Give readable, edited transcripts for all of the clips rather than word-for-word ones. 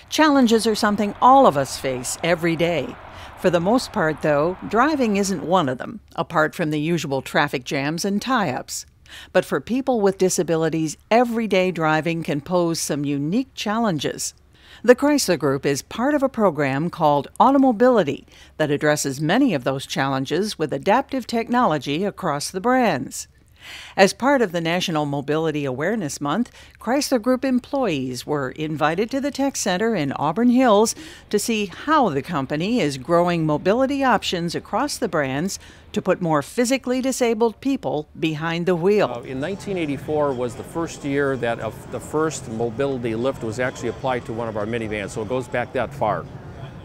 Challenges are something all of us face every day. For the most part, though, driving isn't one of them, apart from the usual traffic jams and tie-ups. But for people with disabilities, everyday driving can pose some unique challenges. The Chrysler Group is part of a program called Automobility that addresses many of those challenges with adaptive technology across the brands. As part of the National Mobility Awareness Month, Chrysler Group employees were invited to the Tech Center in Auburn Hills to see how the company is growing mobility options across the brands to put more physically disabled people behind the wheel. In 1984 was the first year that the first mobility lift was actually applied to one of our minivans, so it goes back that far.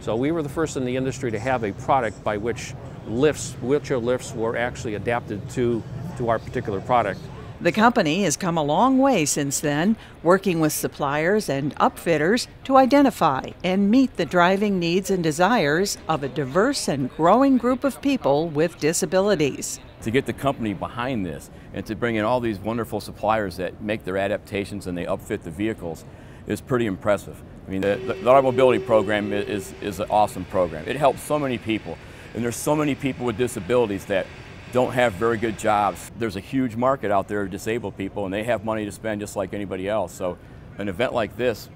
So we were the first in the industry to have a product by which wheelchair lifts were actually adapted to our particular product. The company has come a long way since then, working with suppliers and upfitters to identify and meet the driving needs and desires of a diverse and growing group of people with disabilities. To get the company behind this and to bring in all these wonderful suppliers that make their adaptations and they upfit the vehicles is pretty impressive. I mean, the Automobility program is an awesome program. It helps so many people, and there's so many people with disabilities that don't have very good jobs. There's a huge market out there of disabled people, and they have money to spend just like anybody else. So an event like this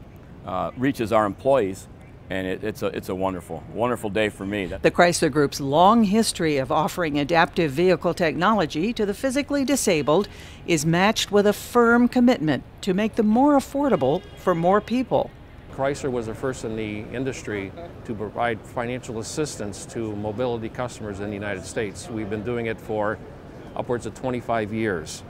reaches our employees, and it's a wonderful day for me. The Chrysler Group's long history of offering adaptive vehicle technology to the physically disabled is matched with a firm commitment to make them more affordable for more people. Chrysler was the first in the industry to provide financial assistance to mobility customers in the United States. We've been doing it for upwards of 25 years.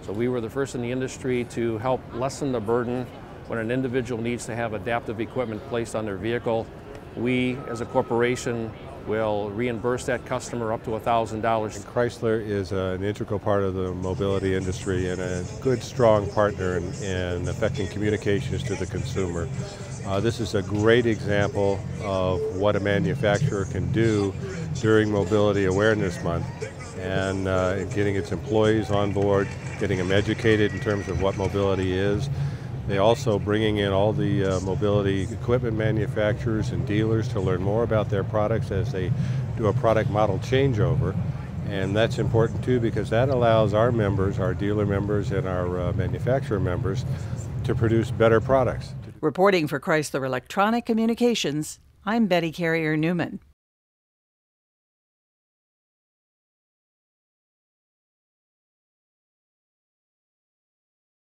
So we were the first in the industry to help lessen the burden when an individual needs to have adaptive equipment placed on their vehicle. We, as a corporation, will reimburse that customer up to $1,000. Chrysler is an integral part of the mobility industry and a good, strong partner in affecting communications to the consumer. This is a great example of what a manufacturer can do during Mobility Awareness Month, and getting its employees on board, getting them educated in terms of what mobility is. They also bringing in all the mobility equipment manufacturers and dealers to learn more about their products as they do a product model changeover. And that's important too, because that allows our members, our dealer members and our manufacturer members to produce better products. Reporting for Chrysler Electronic Communications, I'm Betty Carrier Newman.